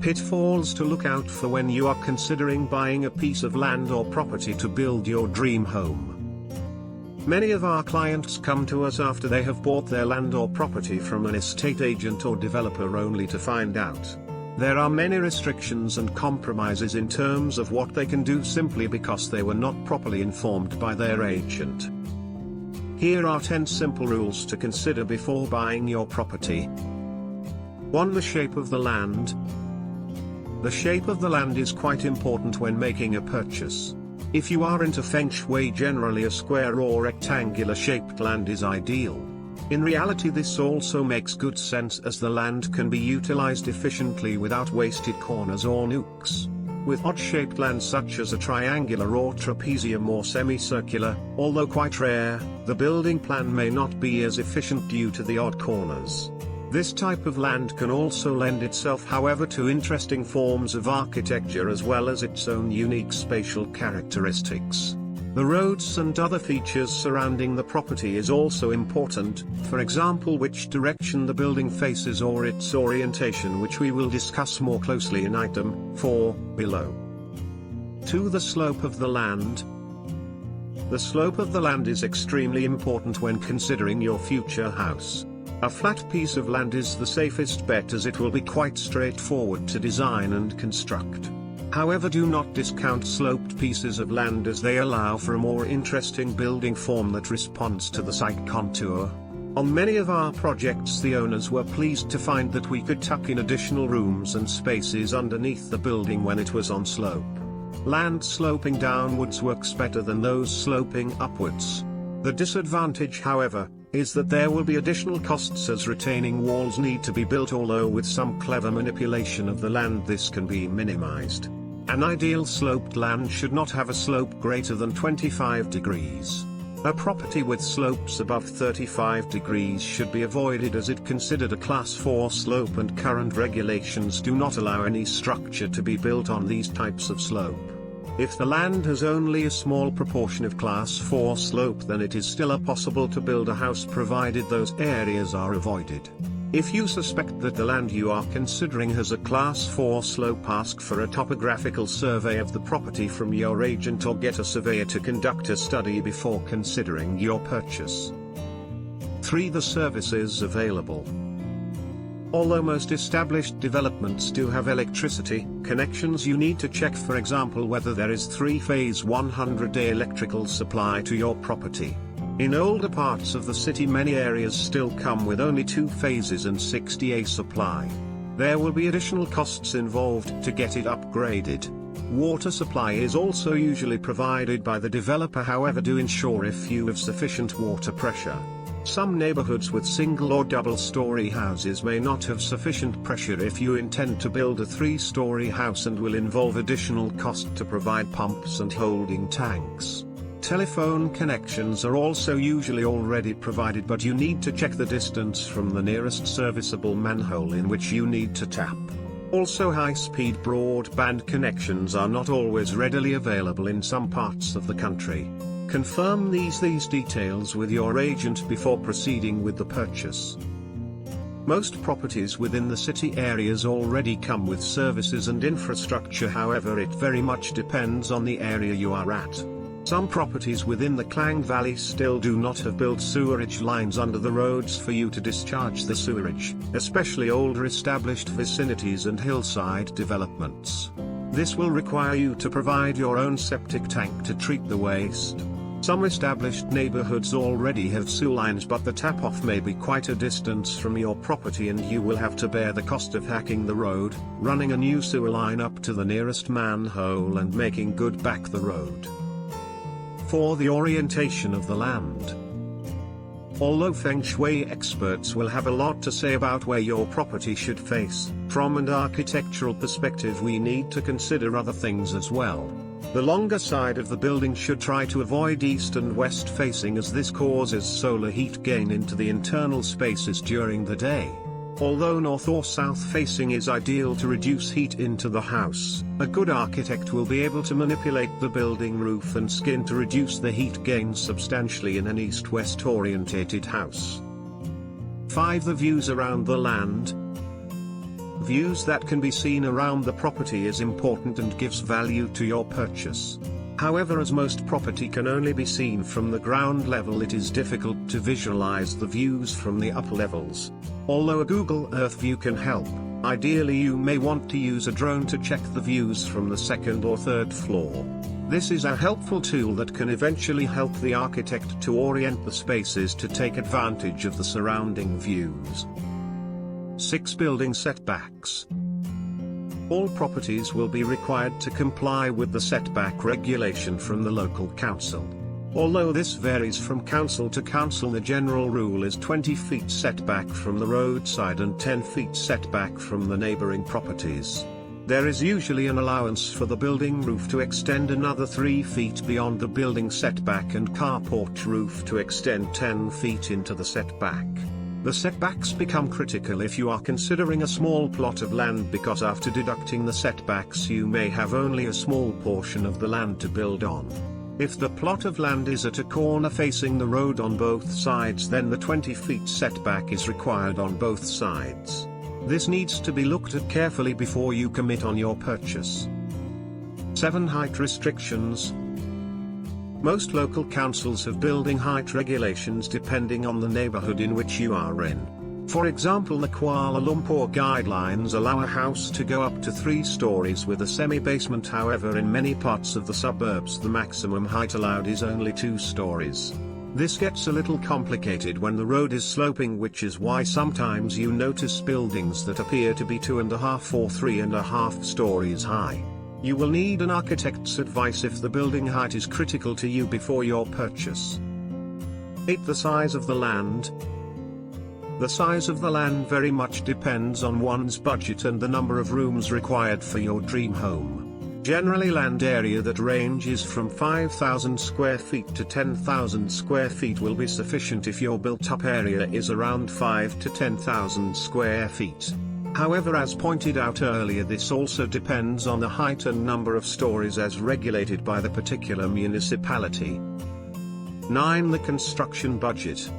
Pitfalls to look out for when you are considering buying a piece of land or property to build your dream home. Many of our clients come to us after they have bought their land or property from an estate agent or developer only to find out there are many restrictions and compromises in terms of what they can do simply because they were not properly informed by their agent. Here are 10 simple rules to consider before buying your property. 1. The shape of the land. The shape of the land is quite important when making a purchase. If you are into feng shui, generally a square or rectangular shaped land is ideal. In reality, this also makes good sense as the land can be utilized efficiently without wasted corners or nooks. With odd-shaped land such as a triangular or trapezium or semicircular, although quite rare, the building plan may not be as efficient due to the odd corners. This type of land can also lend itself, however, to interesting forms of architecture as well as its own unique spatial characteristics. The roads and other features surrounding the property is also important, for example which direction the building faces or its orientation, which we will discuss more closely in item 4, below. 2. The slope of the land. The slope of the land is extremely important when considering your future house. A flat piece of land is the safest bet as it will be quite straightforward to design and construct. However, do not discount sloped pieces of land as they allow for a more interesting building form that responds to the site contour. On many of our projects, the owners were pleased to find that we could tuck in additional rooms and spaces underneath the building when it was on slope. Land sloping downwards works better than those sloping upwards. The disadvantage, however, is that there will be additional costs as retaining walls need to be built, although with some clever manipulation of the land this can be minimized. An ideal sloped land should not have a slope greater than 25 degrees. A property with slopes above 35 degrees should be avoided as it considered a Class 4 slope, and current regulations do not allow any structure to be built on these types of slope. If the land has only a small proportion of Class 4 slope, then it is still possible to build a house provided those areas are avoided. If you suspect that the land you are considering has a Class 4 slope, ask for a topographical survey of the property from your agent or get a surveyor to conduct a study before considering your purchase. 3. The services available. Although most established developments do have electricity connections, you need to check, for example, whether there is 3-phase 100-day electrical supply to your property. In older parts of the city, many areas still come with only 2 phases and 60-day supply. There will be additional costs involved to get it upgraded. Water supply is also usually provided by the developer, however, do ensure if you have sufficient water pressure. Some neighborhoods with single or double-story houses may not have sufficient pressure if you intend to build a 3-story house, and will involve additional cost to provide pumps and holding tanks. Telephone connections are also usually already provided, but you need to check the distance from the nearest serviceable manhole in which you need to tap. Also, high-speed broadband connections are not always readily available in some parts of the country. Confirm these details with your agent before proceeding with the purchase. Most properties within the city areas already come with services and infrastructure, however it very much depends on the area you are at. Some properties within the Klang Valley still do not have built sewerage lines under the roads for you to discharge the sewerage, especially older established vicinities and hillside developments. This will require you to provide your own septic tank to treat the waste. Some established neighborhoods already have sewer lines, but the tap-off may be quite a distance from your property, and you will have to bear the cost of hacking the road, running a new sewer line up to the nearest manhole and making good back the road. 4. The orientation of the land. Although feng shui experts will have a lot to say about where your property should face, from an architectural perspective we need to consider other things as well. The longer side of the building should try to avoid east and west facing, as this causes solar heat gain into the internal spaces during the day. Although north or south facing is ideal to reduce heat into the house, a good architect will be able to manipulate the building roof and skin to reduce the heat gain substantially in an east-west orientated house. 5. The views around the land. Views that can be seen around the property is important and gives value to your purchase. However, as most property can only be seen from the ground level, it is difficult to visualize the views from the upper levels. Although a Google Earth view can help, ideally you may want to use a drone to check the views from the second or third floor. This is a helpful tool that can eventually help the architect to orient the spaces to take advantage of the surrounding views. 6. Building setbacks. All properties will be required to comply with the setback regulation from the local council. Although this varies from council to council, the general rule is 20 feet setback from the roadside and 10 feet setback from the neighboring properties. There is usually an allowance for the building roof to extend another 3 feet beyond the building setback and carport roof to extend 10 feet into the setback. The setbacks become critical if you are considering a small plot of land, because after deducting the setbacks you may have only a small portion of the land to build on. If the plot of land is at a corner facing the road on both sides, then the 20 feet setback is required on both sides. This needs to be looked at carefully before you commit on your purchase. 7. Height restrictions. Most local councils have building height regulations depending on the neighborhood in which you are in. For example, the Kuala Lumpur guidelines allow a house to go up to 3 stories with a semi-basement. However, in many parts of the suburbs the maximum height allowed is only 2 stories. This gets a little complicated when the road is sloping, which is why sometimes you notice buildings that appear to be 2.5 or 3.5 stories high. You will need an architect's advice if the building height is critical to you before your purchase. 8. The size of the land. The size of the land very much depends on one's budget and the number of rooms required for your dream home. Generally, land area that ranges from 5,000 square feet to 10,000 square feet will be sufficient if your built-up area is around 5 to 10,000 square feet. However, as pointed out earlier, this also depends on the height and number of stories as regulated by the particular municipality. 9. The construction budget.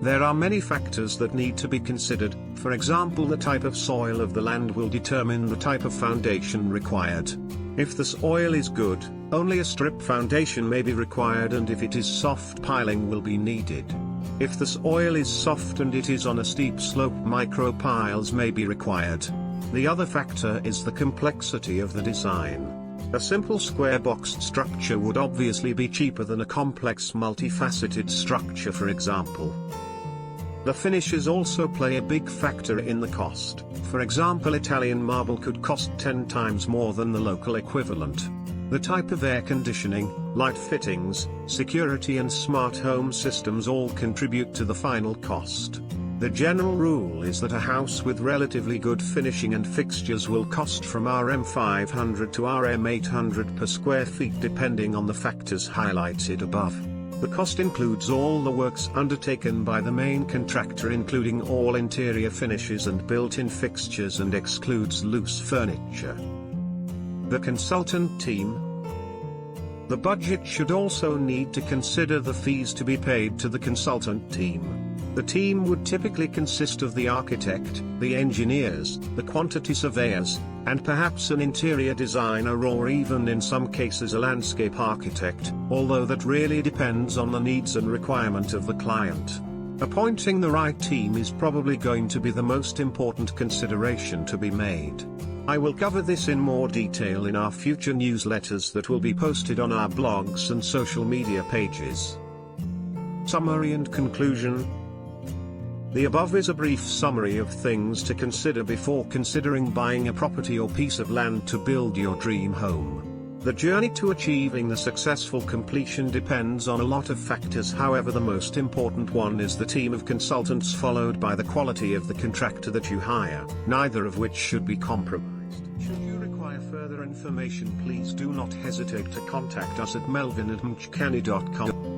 There are many factors that need to be considered. For example, the type of soil of the land will determine the type of foundation required. If the soil is good, only a strip foundation may be required, and if it is soft, piling will be needed. If the soil is soft and it is on a steep slope, micro piles may be required. The other factor is the complexity of the design. A simple square boxed structure would obviously be cheaper than a complex multifaceted structure, for example. The finishes also play a big factor in the cost. For example, Italian marble could cost 10 times more than the local equivalent. The type of air conditioning, light fittings, security and smart home systems all contribute to the final cost. The general rule is that a house with relatively good finishing and fixtures will cost from RM500 to RM800 per square feet, depending on the factors highlighted above. The cost includes all the works undertaken by the main contractor, including all interior finishes and built-in fixtures, and excludes loose furniture. The consultant team. The budget should also need to consider the fees to be paid to the consultant team. The team would typically consist of the architect, the engineers, the quantity surveyors, and perhaps an interior designer, or even in some cases a landscape architect, although that really depends on the needs and requirement of the client. Appointing the right team is probably going to be the most important consideration to be made. I will cover this in more detail in our future newsletters that will be posted on our blogs and social media pages. Summary and conclusion. The above is a brief summary of things to consider before considering buying a property or piece of land to build your dream home. The journey to achieving the successful completion depends on a lot of factors. However, the most important one is the team of consultants, followed by the quality of the contractor that you hire, neither of which should be compromised. Should you require further information, please do not hesitate to contact us at melvin@mchcanny.com.